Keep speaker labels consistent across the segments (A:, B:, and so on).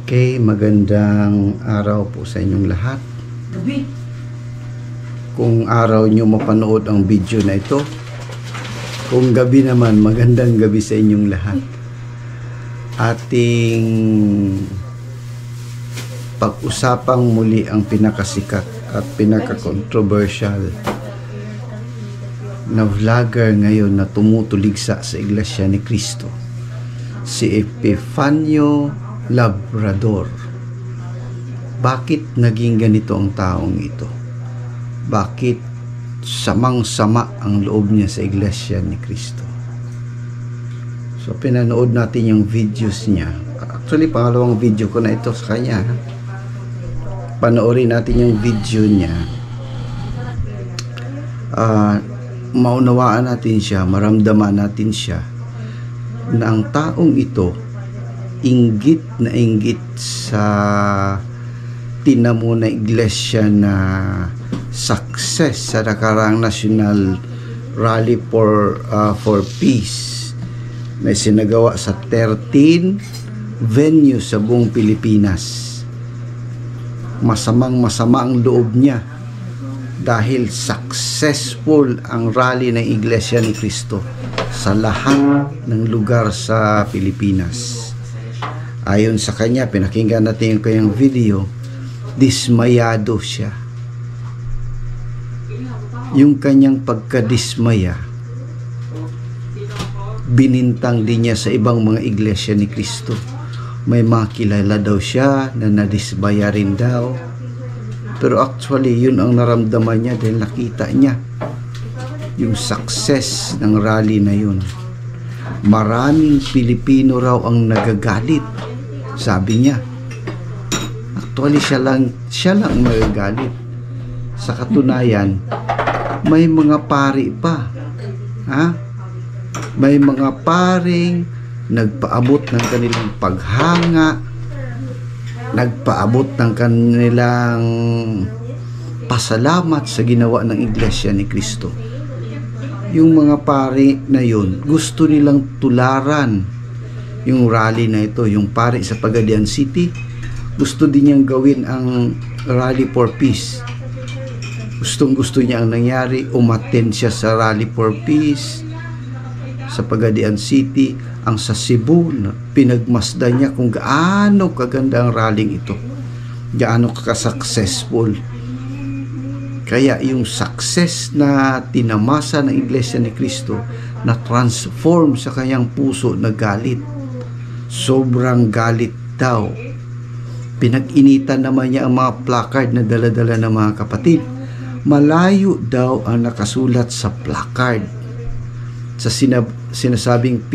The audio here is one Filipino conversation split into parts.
A: Okay, magandang araw po sa inyong lahat.
B: Gabi.
A: Kung araw nyo mapanood ang video na ito, kung gabi naman, magandang gabi sa inyong lahat. Ating pag-usapang muli ang pinakasikat at pinaka-controversial na vlogger ngayon na tumutuligsa sa Iglesia ni Cristo, si Epifanio Labrador. Bakit naging ganito ang taong ito? Bakit samang-sama ang loob niya sa Iglesia ni Cristo? So pinanood natin yung videos niya. Actually, pangalawang video ko na ito sa kanya. Panoorin natin yung video niya. Maunawaan natin siya, maramdaman natin siya na ang taong ito inggit na inggit sa tinamo na iglesia na success sa nakaraang National Rally for Peace na sinagawa sa 13 venues sa buong Pilipinas. Masama ang loob niya dahil successful ang rally ng Iglesia ni Cristo sa lahat ng lugar sa Pilipinas. Ayon sa kanya, pinakinggan natin yung kanyang video, dismayado siya. Yung kanyang pagkadismaya, binintang din niya sa ibang mga iglesia ni Cristo. May mga kilala daw siya na nadismaya rin daw. Pero actually, yun ang naramdaman niya dahil nakita niya yung success ng rally na yun. Maraming Pilipino raw ang nagagalit. Sabi niya, actually siya lang magagalit. Sa katunayan, may mga pari pa. May mga paring nagpaabot ng kanilang paghanga, nagpaabot ng kanilang pasalamat sa ginawa ng Iglesia ni Cristo. Yung mga pari na yun, gusto nilang tularan yung rally na ito. Yung pari sa Pagadian City, gusto din niyang gawin ang Rally for Peace. Gusto niya ang nangyari, umattend siya sa Rally for Peace sa Pagadian City. Ang sa Cebu, pinagmasdan niya kung gaano kaganda ang rallying ito, gaano ka-successful. Kaya yung success na tinamasa ng Iglesia ni Cristo na transform sa kanyang puso na galit. Sobrang galit daw. Pinag-initan naman niya ang mga placard na dala-dala ng mga kapatid. Malayo daw ang nakasulat sa placard sa sinasabing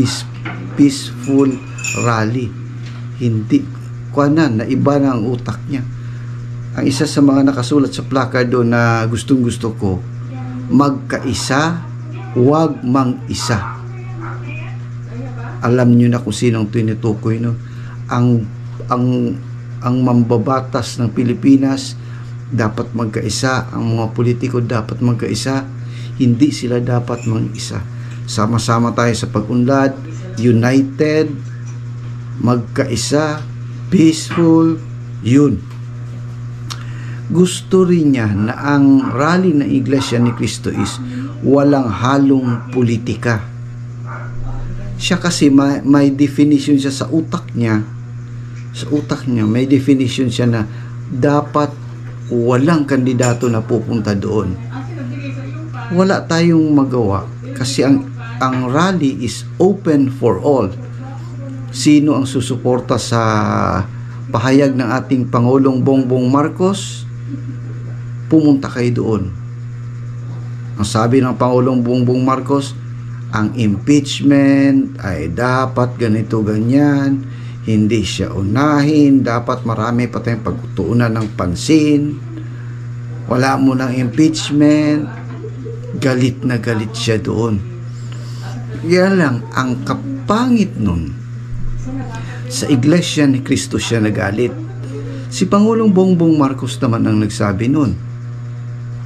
A: peaceful rally. Hindi na iba na ang utak niya. Ang isa sa mga nakasulat sa placard doon na gustong-gusto ko, magkaisa, huwag mang-isa. Alam niyo na kung sinong tinutukoy, no? Ang mambabatas ng Pilipinas dapat magkaisa, ang mga politiko dapat magkaisa, hindi sila dapat mag-isa. Sama-sama tayo sa pag-unlad, united, magkaisa, peaceful, yun. Gusto rin niya na ang rally ng Iglesia ni Cristo is walang halong politika. Siya kasi may definition siya sa utak niya. Sa utak niya, may definition siya na dapat walang kandidato na pupunta doon. Wala tayong magawa kasi ang rally is open for all. Sino ang susuporta sa pahayag ng ating Pangulong Bongbong Marcos? Pumunta kayo doon. Ang sabi ng Pangulong Bongbong Marcos, ang impeachment ay dapat ganito ganyan, hindi siya unahin, dapat marami pa tayong pagtuunan ng pansin, wala mo ng impeachment. Galit na galit siya doon. Yan lang, ang kapangit nun, sa Iglesia ni Cristo siya nagalit. Si Pangulong Bongbong Marcos naman ang nagsabi nun.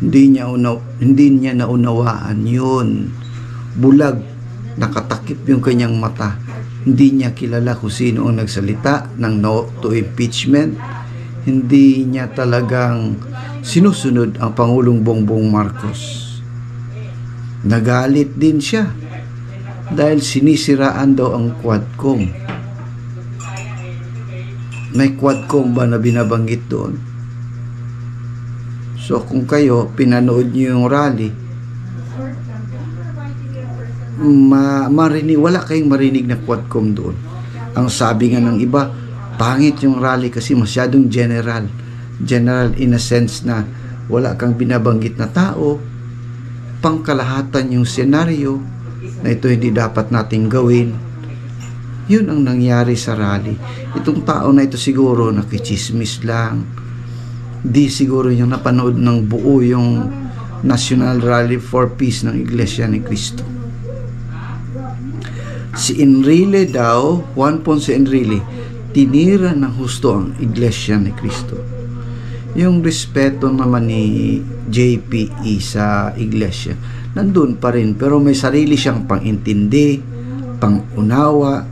A: Hindi niya naunawaan yun. Bulag, nakatakip yung kanyang mata. Hindi niya kilala kung sino ang nagsalita ng no to impeachment. Hindi niya talagang sinusunod ang Pangulong Bongbong Marcos. Nagalit din siya dahil sinisiraan daw ang Quadcom. May Quadcom ba na binabanggit doon? So kung kayo pinanood niyo yung rally, wala kayong marinig na Quadcom doon. Ang sabi nga ng iba, pangit yung rally kasi masyadong general in a sense na wala kang binabanggit na tao, pangkalahatan yung senaryo na ito hindi dapat nating gawin. Yun ang nangyari sa rally. Itong tao na ito siguro nakichismis lang, di siguro yung napanood ng buo yung National Rally for Peace ng Iglesia ni Cristo. Si Enrile daw, Juan Ponce Enrile, tinira ng husto ang Iglesia ni Cristo. Yung respeto naman ni JPE sa Iglesia, nandun pa rin, pero may sarili siyang pang-intindi, pang-unawa,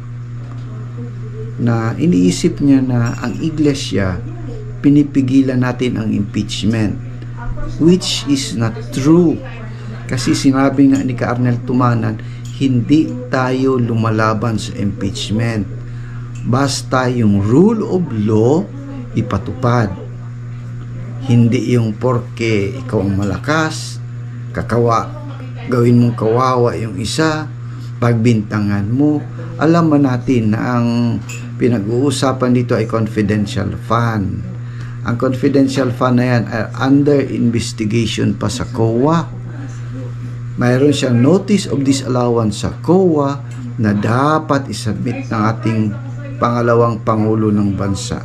A: na iniisip niya na ang Iglesia, pinipigilan natin ang impeachment, which is not true. Kasi sinabi nga ni Arnel Tumanan, hindi tayo lumalaban sa impeachment. Basta yung rule of law ipatupad. Hindi yung porke ikaw ang malakas, gawin mong kawawa yung isa, pagbintangan mo. Alam mo natin na ang pinag-uusapan dito ay confidential fund. Ang confidential fund na yan ay under investigation pa sa COA. Mayroon siyang notice of disallowance sa COA na dapat isubmit ng ating pangalawang Pangulo ng bansa.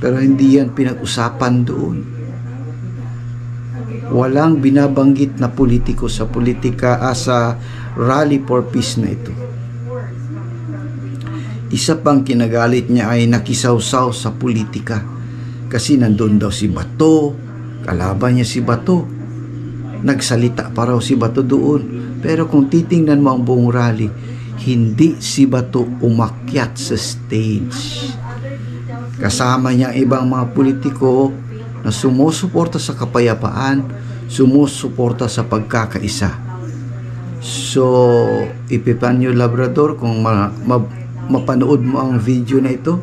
A: Pero hindi yan pinag-usapan doon. Walang binabanggit na politiko sa sa Rally for Peace na ito. Isa pang kinagalit niya ay nakisawsaw sa politika. Kasi nandun daw si Bato, kalaban niya si Bato. Nagsalita pa raw si Bato doon. Pero kung titingnan mo ang buong rally, hindi si Bato umakyat sa stage. Kasama niya ibang mga politiko na sumusuporta sa kapayapaan, sumusuporta sa pagkakaisa. So, Epifanio Labrador, kung mapanood mo ang video na ito,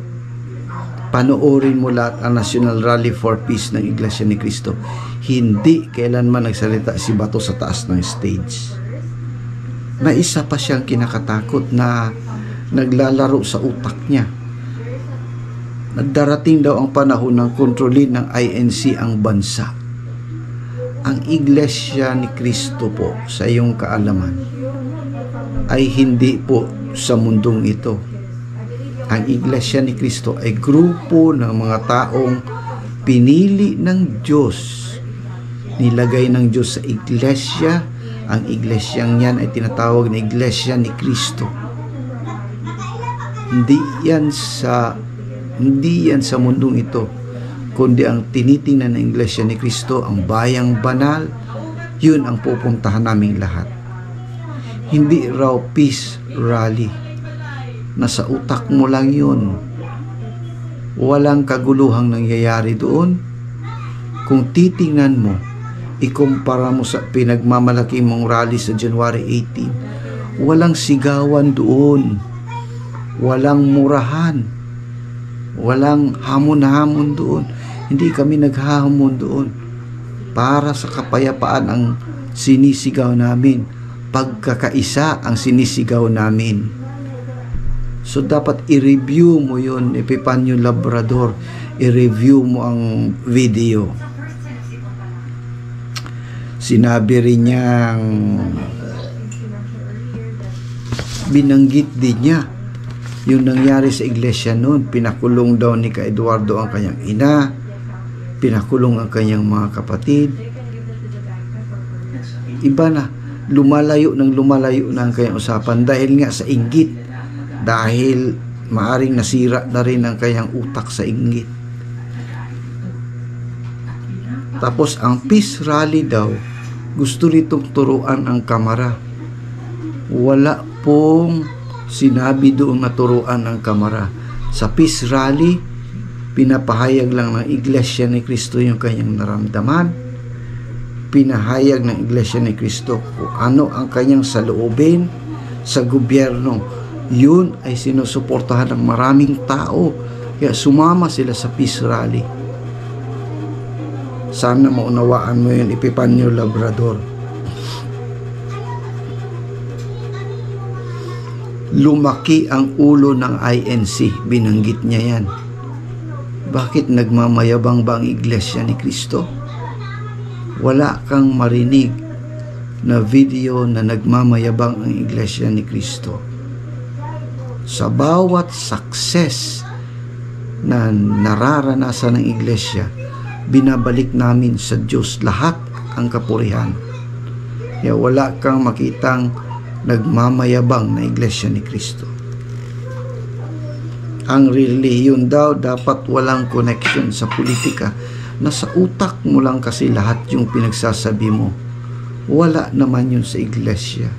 A: panoorin mo lahat ang National Rally for Peace ng Iglesia ni Cristo. Hindi kailanman nagsalita si Bato sa taas ng stage. May isa pa siyang kinakatakot na naglalaro sa utak niya. Darating daw ang panahon ng kontrolin ng INC ang bansa. Ang Iglesia ni Cristo po, sa iyong kaalaman, ay hindi po sa mundong ito. Ang Iglesia ni Cristo ay grupo ng mga taong pinili ng Diyos. Nilagay ng Diyos sa Iglesia. Ang Iglesyang yan ay tinatawag na Iglesia ni Cristo. Hindi yan sa mundong ito, kundi ang tinitingnan ng Iglesia ni Cristo, ang bayang banal, yun ang pupuntahan naming lahat. Hindi raw peace rally. Nasa utak mo lang yun. Walang kaguluhang nangyayari doon. Kung titingnan mo, ikumpara mo sa pinagmamalaki mong rally sa January 18, walang sigawan doon. Walang murahan. Walang hamon-hamon doon. Hindi kami naghahamon doon. Para sa kapayapaan ang sinisigaw namin. Pagkakaisa ang sinisigaw namin. So dapat i-review mo yun, Epifanio Labrador. I-review mo ang video. Sinabi rin niyang binanggit din niya yung nangyari sa iglesia noon. Pinakulong daw ni Ka Eduardo ang kanyang ina, pinakulong ang kanyang mga kapatid. Iba na, lumalayo na ang kanyang usapan dahil nga sa inggit, dahil maaring nasira na rin ang kanyang utak sa inggit. Tapos ang peace rally daw, gusto nitong turuan ang kamara. Wala pong Sinabi doong naturuan ng kamara. Sa peace rally, pinapahayag lang ng Iglesia ni Cristo yung kanyang naramdaman. Pinahayag ng Iglesia ni Cristo kung ano ang kanyang saloobin sa gobyerno. Yun ay sinusuportahan ng maraming tao. Kaya sumama sila sa peace rally. Sana maunawaan mo yun, Epifanio Labrador. Lumaki ang ulo ng INC. Binanggit niya yan. Bakit nagmamayabang ba ang Iglesia ni Cristo? Wala kang marinig na video na nagmamayabang ang Iglesia ni Cristo. Sa bawat success na nararanasan ng Iglesia, binabalik namin sa Diyos lahat ang kapurihan. Kaya wala kang makitang nagmamayabang na Iglesia ni Cristo. Ang relihiyon daw dapat walang connection sa politika. Nasa utak mo lang kasi lahat yung pinagsasabi mo. Wala naman yun sa Iglesia.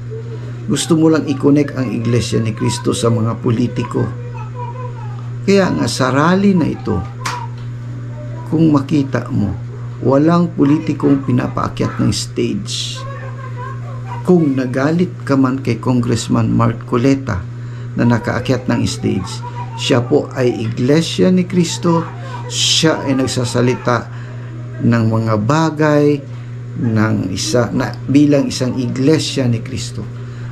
A: Gusto mo lang i-connect ang Iglesia ni Cristo sa mga politiko. Kaya nga sa rally na ito, kung makita mo, walang politikong pinapaakyat ng stage. Kung nagalit ka man kay Congressman Mark Coleta na nakaakyat ng stage, siya po ay Iglesia ni Cristo. Siya ay nagsasalita ng mga bagay bilang isang Iglesia ni Cristo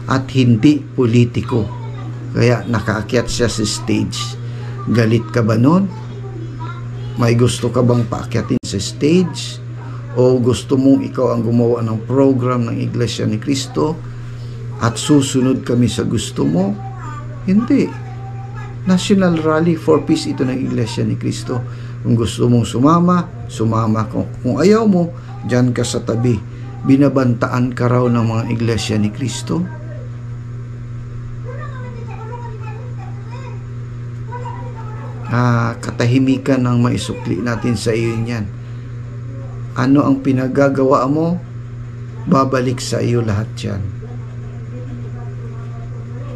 A: at hindi politiko. Kaya nakaakyat siya sa stage. Galit ka ba nun? May gusto ka bang paakyatin sa stage? O gusto mong ikaw ang gumawa ng program ng Iglesia ni Cristo at susunod kami sa gusto mo? Hindi. National Rally for Peace ito ng Iglesia ni Cristo. Kung gusto mong sumama. Kung ayaw mo, dyan ka sa tabi. Binabantaan ka raw ng mga Iglesia ni Cristo. Katahimikan ang maisukli natin sa iyo niyan. Ano ang pinagagawa mo? Babalik sa iyo lahat yan.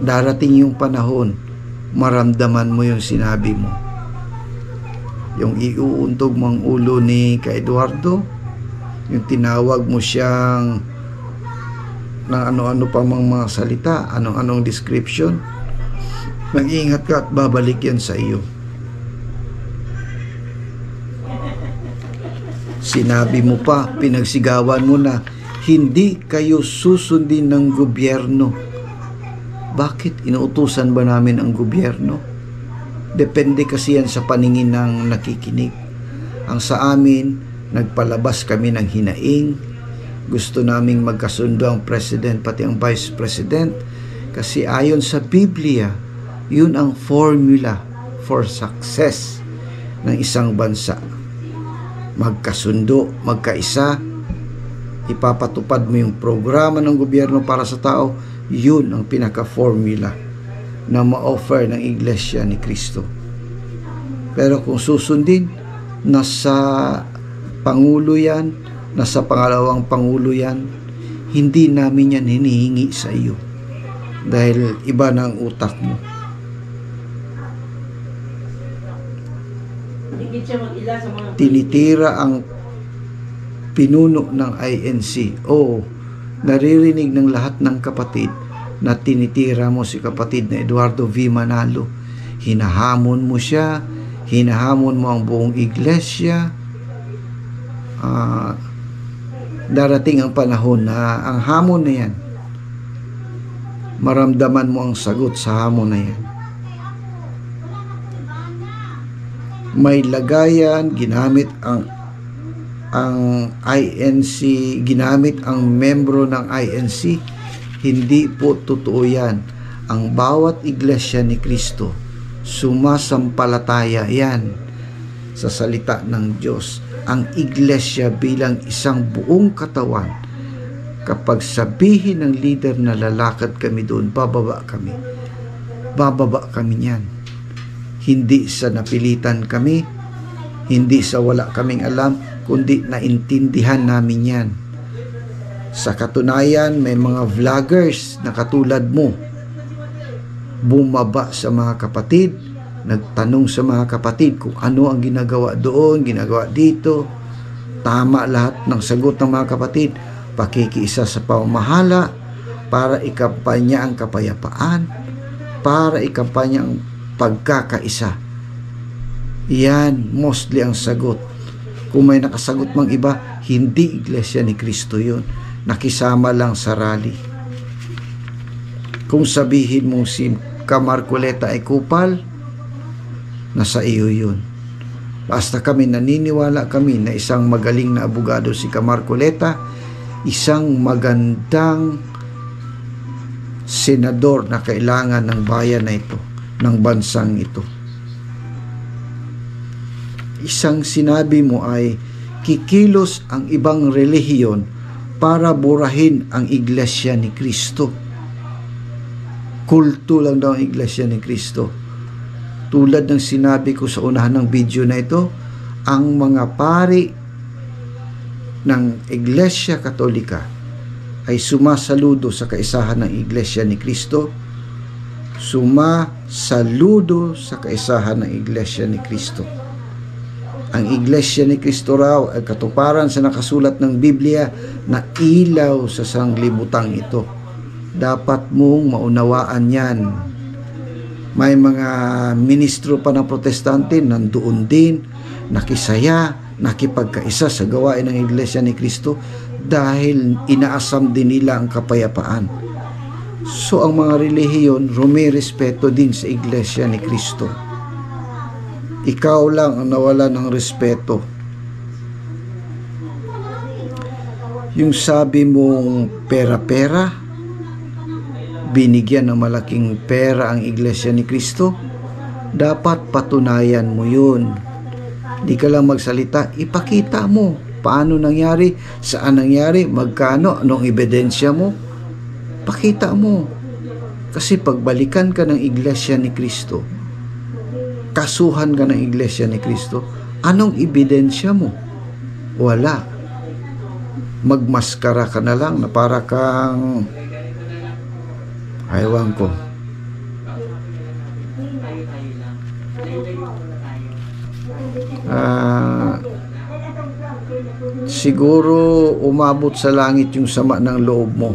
A: Darating yung panahon, maramdaman mo yung sinabi mo. Yung iuuntog mo ang ulo ni Ka Eduardo, yung tinawag mo siyang ng ano-ano pa mga salita, anong description, mag-iingat ka at babalik yan sa iyo. Sinabi mo pa, pinagsigawan mo na, hindi kayo susundin ng gobyerno. Bakit inuutusan ba namin ang gobyerno? Depende kasi yan sa paningin ng nakikinig. Ang sa amin, nagpalabas kami ng hinaing. Gusto naming magkasundo ang president pati ang vice president. Kasi ayon sa Biblia, yun ang formula for success ng isang bansa. Magkasundo, magkaisa, ipapatupad mo yung programa ng gobyerno para sa tao, yun ang pinaka-formula na ma-offer ng Iglesia ni Cristo. Pero kung susundin, nasa Pangulo yan, nasa pangalawang Pangulo yan, hindi namin yan hinihingi sa iyo. Dahil iba na ang utak mo. Tinitira ang pinuno ng INC. Naririnig ng lahat ng kapatid na tinitira mo si kapatid na Eduardo V. Manalo. Hinahamon mo siya, hinahamon mo ang buong iglesia. Darating ang panahon na ang hamon na yan, maramdaman mo ang sagot sa hamon na yan. May lagayan, ginamit ang INC, ginamit ang membro ng INC. Hindi po totoo yan. Ang bawat iglesia ni Cristo, sumasampalataya yan sa salita ng Diyos. Ang iglesia bilang isang buong katawan, kapag sabihin ng leader na lalakad kami doon, bababa kami. Bababa kami niyan. Hindi sa napilitan kami, hindi sa wala kaming alam, kundi naintindihan namin yan. Sa katunayan, may mga vloggers na katulad mo bumaba sa mga kapatid, nagtanong sa mga kapatid kung ano ang ginagawa doon, ginagawa dito. Tama lahat ng sagot ng mga kapatid. Pakikiisa sa pamamahala para ikampanya ang kapayapaan, para ikampanya ang pagkakaisa. Yan mostly ang sagot. Kung may nakasagot mang iba, hindi Iglesia ni Cristo yun. Nakisama lang sa rally. Kung sabihin mong si Camarcoleta ay kupal, nasa iyo yun. Basta kami naniniwala kami na isang magaling na abogado si Camarcoleta, isang magandang senador na kailangan ng bayan na ito, ng bansang ito. Isang sinabi mo ay kikilos ang ibang relihiyon para burahin ang Iglesia ni Cristo. Kulto lang daw ang Iglesia ni Cristo. Tulad ng sinabi ko sa unahan ng video na ito, ang mga pari ng Iglesia Katolika ay sumasaludo sa kaisahan ng Iglesia ni Cristo, sumasaludo sa kaisahan ng Iglesia ni Cristo. Ang Iglesia ni Cristo raw ay katuparan sa nakasulat ng Biblia na ilaw sa sanglibutang ito. Dapat mong maunawaan yan. May mga ministro pa ng protestante nandoon din, nakisaya, nakipagkaisa sa gawain ng Iglesia ni Cristo dahil inaasam din nila ang kapayapaan. So ang mga relihiyon, rumirespeto din sa Iglesia ni Cristo. Ikaw lang ang nawala ng respeto. Yung sabi mong pera-pera, binigyan ng malaking pera ang Iglesia ni Cristo, dapat patunayan mo yun. Di ka lang magsalita, ipakita mo. Paano nangyari? Saan nangyari? Magkano? Anong ebidensya mo? Pakita mo. Kasi pagbalikan ka ng Iglesia ni Cristo, kasuhan ka ng Iglesia ni Cristo, anong ebidensya mo? Wala. Magmaskara ka na lang na para kang aywan ko. Siguro umabot sa langit yung sama ng loob mo.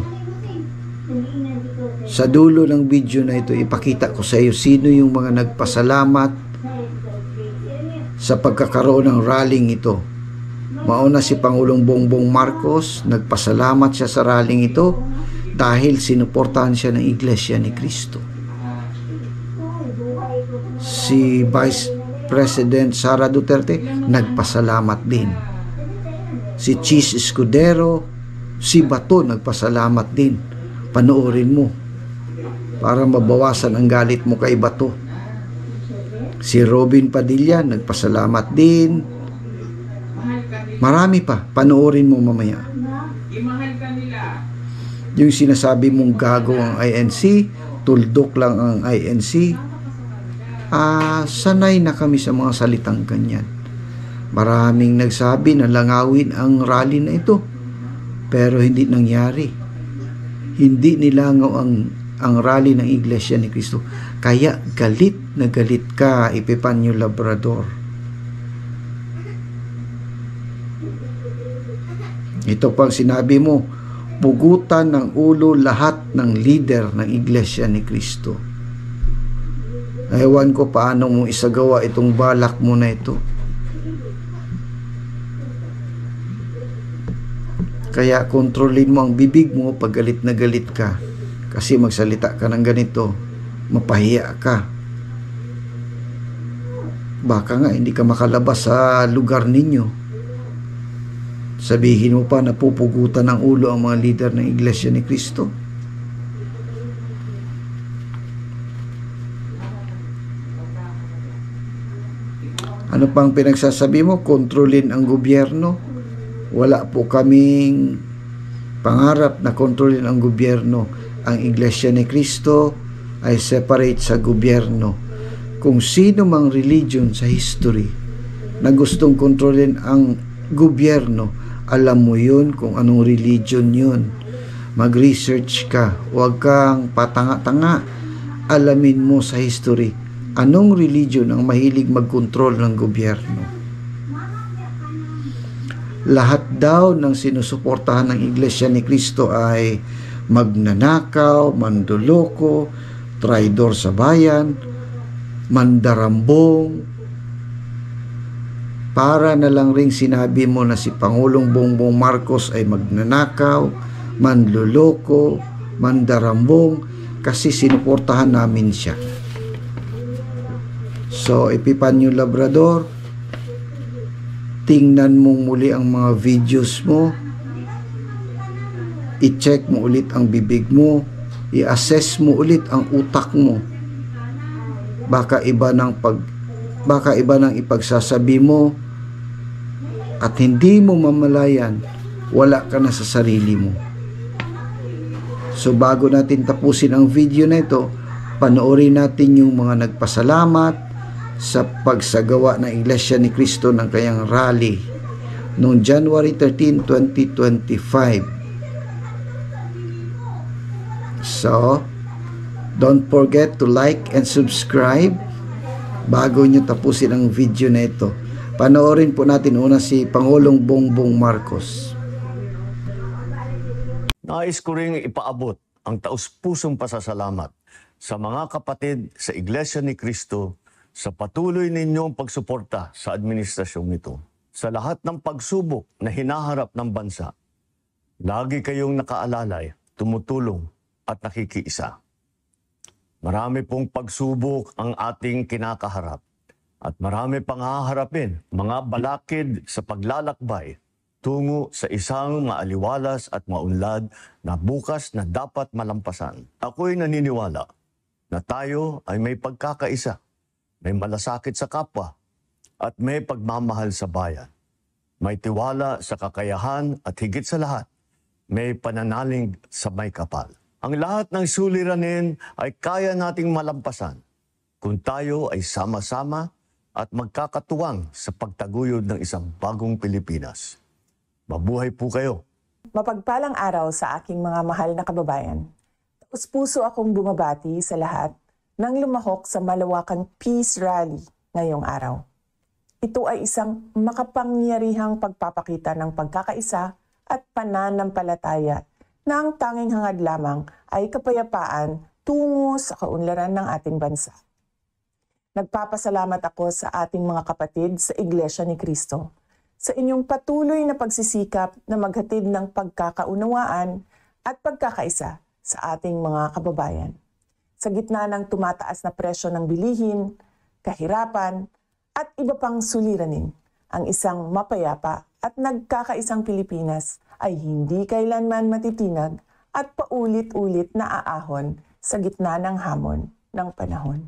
A: Sa dulo ng video na ito, ipakita ko sa iyo sino yung mga nagpasalamat sa pagkakaroon ng rallying ito. Mauna si Pangulong Bongbong Marcos, nagpasalamat siya sa rallying ito dahil sinuportahan siya ng Iglesia ni Cristo. Si Vice President Sara Duterte, nagpasalamat din. Si Chis Escudero, si Bato, nagpasalamat din. Panoorin mo para mabawasan ang galit mo kay Bato. Si Robin Padilla, nagpasalamat din. Marami pa, panoorin mo mamaya. Yung sinasabi mong gago ang INC, tuldok lang ang INC, sanay na kami sa mga salitang ganyan. Maraming nagsabi na langawin ang rally na ito, pero hindi nangyari. Hindi nilangaw ang rally ng Iglesia ni Cristo. Kaya galit na galit ka, Epifanio Labrador. Ito pang sinabi mo, pugutan ng ulo lahat ng leader ng Iglesia ni Cristo. Ewan ko paano mo isagawa itong balak mo na ito. Kaya kontrolin mo ang bibig mo pag galit na galit ka. Kasi magsalita ka ng ganito, mapahiya ka. Baka nga hindi ka makalabas sa lugar ninyo. Sabihin mo pa na pupugutan ng ulo ang mga leader ng Iglesia ni Cristo. Ano pang pinagsasabi mo? Kontrolin ang gobyerno. Wala po kaming pangarap na kontrolin ang gobyerno. Ang Iglesia ni Cristo ay separate sa gobyerno. Kung sino mang religion sa history na gustong kontrolin ang gobyerno, alam mo yun kung anong religion yun. Mag-research ka. Huwag kang patanga-tanga. alamin mo sa history, anong religion ang mahilig magkontrol ng gobyerno? Lahat daw ng sinusuportahan ng Iglesia ni Cristo ay magnanakaw, manduloko, traidor sa bayan, mandarambong. Para na lang ring sinabi mo na si Pangulong Bongbong Marcos ay magnanakaw, manluloko, mandarambong, kasi sinuportahan namin siya. So, Epifanio Labrador, tingnan mong muli ang mga videos mo, i-check mo ulit ang bibig mo, i-assess mo ulit ang utak mo. Baka iba ng ipagsasabi mo at hindi mo mamalayan, wala ka na sa sarili mo. So bago natin tapusin ang video na ito, panoorin natin yung mga nagpasalamat sa pagsagawa ng Iglesia ni Cristo ng kanyang rally noong January 13, 2025. So, don't forget to like and subscribe bago nyo tapusin ang video na ito. Panoorin po natin una si Pangulong Bongbong Marcos.
B: Nais ko ring ipaabot ang taus-pusong pasasalamat sa mga kapatid sa Iglesia ni Cristo sa patuloy ninyong pagsuporta sa administrasyong ito. Sa lahat ng pagsubok na hinaharap ng bansa, lagi kayong nakaalalay, tumutulong at nakikiisa. Marami pong pagsubok ang ating kinakaharap at marami pang haharapin, mga balakid sa paglalakbay tungo sa isang maaliwalas at maunlad na bukas na dapat malampasan. Ako'y naniniwala na tayo ay may pagkakaisa, may malasakit sa kapwa, at may pagmamahal sa bayan. May tiwala sa kakayahan at higit sa lahat, may pananalig sa may kapal. Ang lahat ng suliranin ay kaya nating malampasan kung tayo ay sama-sama at magkakatuwang sa pagtaguyod ng isang bagong Pilipinas. Mabuhay po kayo!
C: Mapagpalang araw sa aking mga mahal na kababayan. Taus-puso akong bumabati sa lahat nang lumahok sa malawakang Peace Rally ngayong araw. Ito ay isang makapangyarihang pagpapakita ng pagkakaisa at pananampalataya na ang tanging hangad lamang ay kapayapaan tungo sa kaunlaran ng ating bansa. Nagpapasalamat ako sa ating mga kapatid sa Iglesia ni Cristo sa inyong patuloy na pagsisikap na maghatid ng pagkakaunawaan at pagkakaisa sa ating mga kababayan. Sa gitna ng tumataas na presyo ng bilihin, kahirapan, at iba pang suliranin, ang isang mapayapa at nagkakaisang Pilipinas ay hindi kailanman matitinag at paulit-ulit na aahon sa gitna ng hamon ng panahon.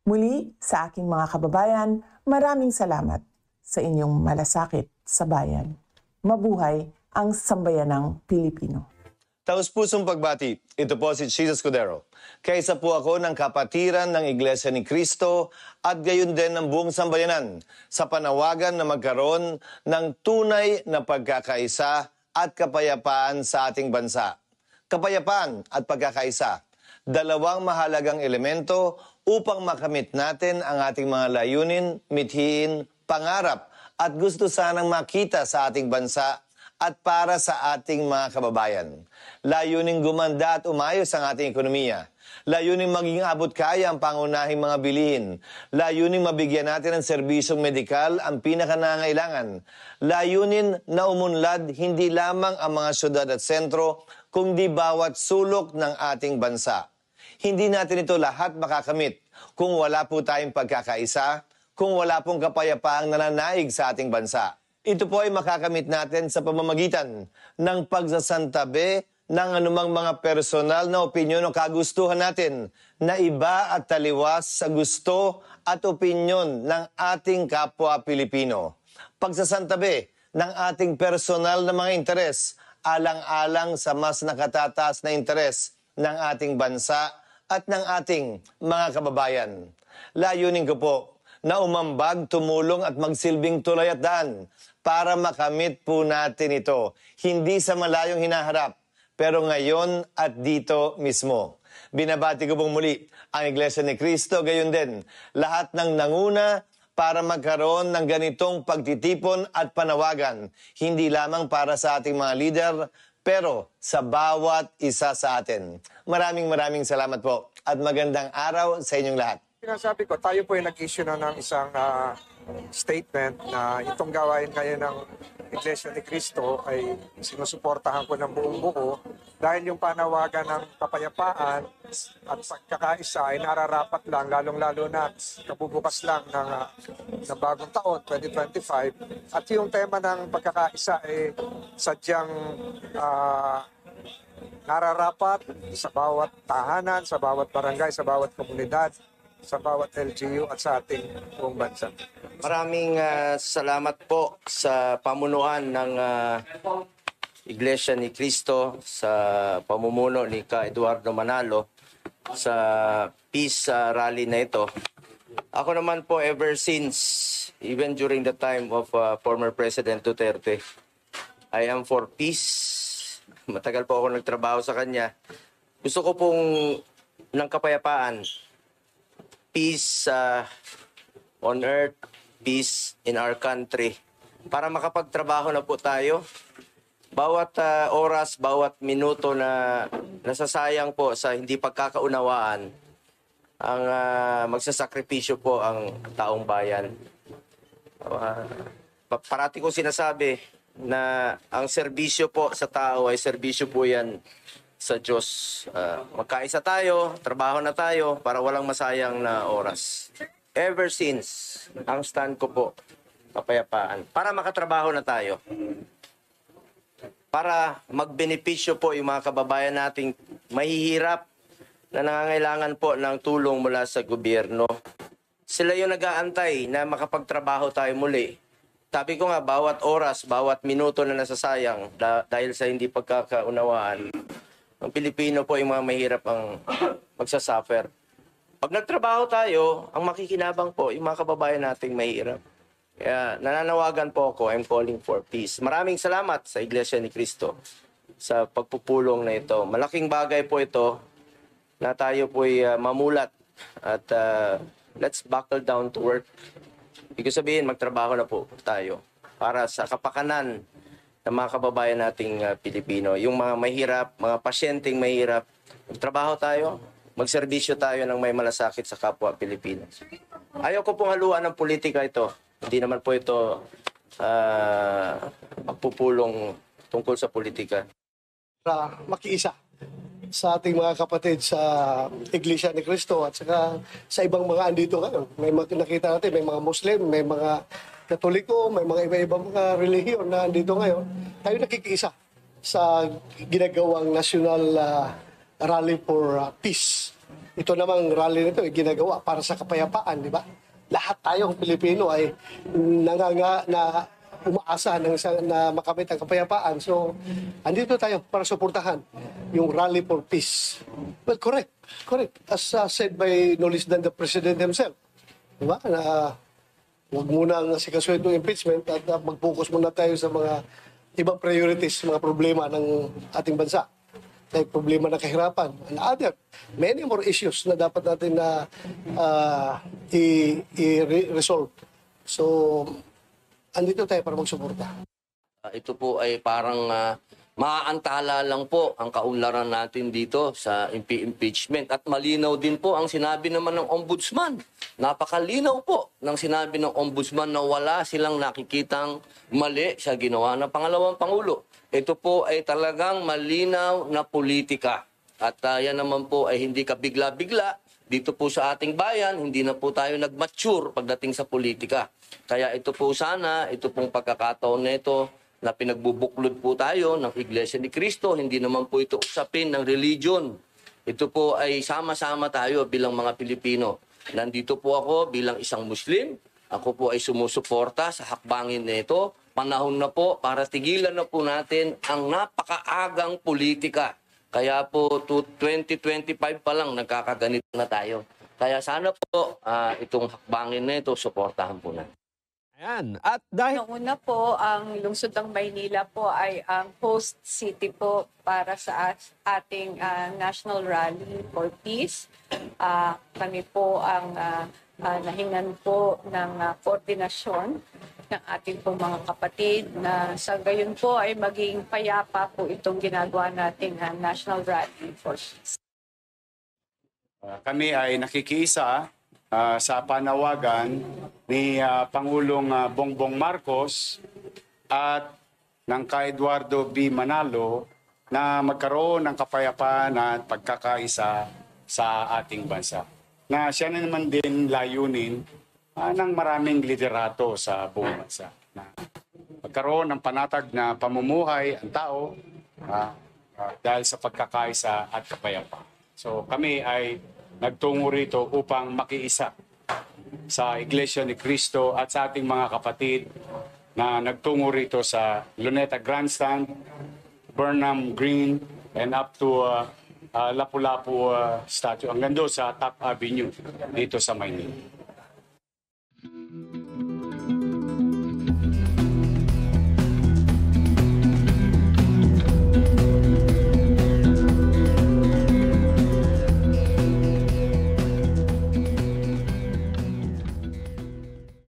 C: Muli, sa aking mga kababayan, maraming salamat sa inyong malasakit sa bayan. Mabuhay ang sambayanang Pilipino.
D: Taus-pusong pagbati, ito po si Jesus Cudero. Kaisa po ako ng kapatiran ng Iglesia ni Cristo at gayon din ng buong sambayanan sa panawagan na magkaroon ng tunay na pagkakaisa at kapayapaan sa ating bansa. Kapayapaan at pagkakaisa, dalawang mahalagang elemento upang makamit natin ang ating mga layunin, mithiin, pangarap at gusto sanang makita sa ating bansa at para sa ating mga kababayan. Layuning gumanda at umayos ang ating ekonomiya. Layuning maging abot kaya ang pangunahing mga bilihin. Layuning mabigyan natin ng serbisyong medikal ang pinakanangailangan. Layunin na umunlad hindi lamang ang mga syudad at sentro, kundi bawat sulok ng ating bansa. Hindi natin ito lahat makakamit kung wala po tayong pagkakaisa, kung wala pong kapayapaang nananaig sa ating bansa. Ito po ay makakamit natin sa pamamagitan ng pagsasantabi ng anumang mga personal na opinyon o kagustuhan natin na iba at taliwas sa gusto at opinyon ng ating kapwa Pilipino. Pagsasantabi ng ating personal na mga interes alang-alang sa mas nakatataas na interes ng ating bansa at ng ating mga kababayan. Layunin ko po na umambag, tumulong at magsilbing tulay at daan para makamit po natin ito. Hindi sa malayong hinaharap, pero ngayon at dito mismo. Binabati ko pong muli ang Iglesia ni Cristo, gayon din lahat ng nanguna para magkaroon ng ganitong pagtitipon at panawagan, hindi lamang para sa ating mga leader, pero sa bawat isa sa atin. Maraming salamat po at magandang araw sa inyong lahat.
E: Sinasabi ko, tayo po ay nag-issue na ng isang statement na itong gawain ngayon ng Iglesia ni Cristo ay sinusuportahan ko ng buong buo dahil yung panawagan ng kapayapaan at pagkakaisa ay nararapat lang, lalong-lalo na kabubukas lang ng bagong taon, 2025. At yung tema ng pagkakaisa ay sadyang nararapat sa bawat tahanan, sa bawat barangay, sa bawat komunidad, sa bawat LGU at sa ating buong bansa.
F: Maraming salamat po sa pamunuan ng Iglesia ni Cristo, sa pamumuno ni Ka Eduardo Manalo sa peace rally na ito. Ako naman po ever since, even during the time of former President Duterte, I am for peace. Matagal po ako nagtrabaho sa kanya. Gusto ko pong ng kapayapaan. Peace on earth, peace in our country. Para makapagtrabaho na po tayo, bawat oras, bawat minuto na nasasayang po sa hindi pagkakaunawaan, ang magsasakripisyo po ang taong bayan. Parati ko sinasabi na ang serbisyo po sa tao ay serbisyo po yan sa Diyos. Magkaisa tayo, trabaho na tayo para walang masayang na oras. Ever since, ang stand ko po, kapayapaan. Para makatrabaho na tayo. Para magbenepisyo po yung mga kababayan nating mahihirap na nangangailangan po ng tulong mula sa gobyerno. Sila yung nag-aantay na makapagtrabaho tayo muli. Sabi ko nga, bawat oras, bawat minuto na nasasayang dahil sa hindi pagkakaunawaan, ang Pilipino po yung mga mahirap ang magsasuffer. Pag nagtrabaho tayo, ang makikinabang po yung mga kababayan nating mahirap. Kaya nananawagan po ako, I'm calling for peace. Maraming salamat sa Iglesia ni Cristo sa pagpupulong na ito. Malaking bagay po ito na tayo po'y mamulat at let's buckle down to work. Ibig sabihin, magtrabaho na po tayo para sa kapakanan ng mga kababayan nating Pilipino. Yung mga mahirap, mga pasyenteng mahirap, magtrabaho tayo, magserbisyo tayo ng may malasakit sa kapwa Pilipinas. Ayaw ko pong haluan ng politika ito. Hindi naman po ito magpupulong tungkol sa politika.
G: Para makiisa sa ating mga kapatid sa Iglesia ni Cristo at saka sa ibang mga andito ngayon. May nakita natin, may mga Muslim, may mga Katoliko, may mga iba-ibang mga relihiyon na andito ngayon. Tayo nakikiisa sa ginagawang National Rally for Peace. Ito namang rally nito ay ginagawa para sa kapayapaan, di ba? Lahat tayong Pilipino ay umaasa na makamit ang kapayapaan. So, andito tayo para suportahan yung rally for peace. Well, correct. As said by no less than the President himself. Diba? Na huwag muna ang sikasuhin itong impeachment at mag-focus muna tayo sa mga ibang priorities, mga problema ng ating bansa. Like problema ng kahirapan and other, many more issues na dapat natin na i-resolve. So, andito tayo para magsuporta.
F: Ito po ay parang maaantala lang po ang kaunlaran natin dito sa impeachment. At malinaw din po ang sinabi naman ng Ombudsman. Napakalinaw po ng sinabi ng Ombudsman na wala silang nakikitang mali sa ginawa ng pangalawang Pangulo. Ito po ay talagang malinaw na politika. At yan naman po ay hindi kabigla-bigla. Dito po sa ating bayan, hindi na po tayo nag-mature pagdating sa politika. Kaya ito po sana, ito pong pagkakataon na ito, na pinagbubuklod po tayo ng Iglesia ni Cristo, hindi naman po ito usapin ng religion. Ito po ay sama-sama tayo bilang mga Pilipino. Nandito po ako bilang isang Muslim. Ako po ay sumusuporta sa hakbangin na ito. Panahon na po para tigilan na po natin ang napakaagang politika. Kaya po 2025 pa lang nagkakaganito na tayo. Kaya sana po itong hakbangin na ito, suportahan po natin.
H: Ayan. At dahil
I: Noong una po, ang lungsod ng Maynila po ay ang host city po para sa ating National Rally for Peace. Kami po ang nahingan po ng koordinasyon ng ating po mga kapatid na sa gayon po ay maging payapa po itong ginagawa nating National Rally for Peace.
J: Kami ay nakikiisa sa panawagan ni Pangulong Bongbong Marcos at ng kay Eduardo B. Manalo na magkaroon ng kapayapaan at pagkakaisa sa ating bansa. Na siya na naman din layunin ng maraming liderato sa buong bansa. Na magkaroon ng panatag na pamumuhay ang tao dahil sa pagkakaisa at kapayapaan. So kami ay nagtungo rito upang makiisa sa Iglesia ni Cristo at sa ating mga kapatid na nagtungo rito sa Luneta Grandstand, Burnham Green, and up to Lapu-Lapu statue, hanggang doon sa Top Avenue dito sa Maynila.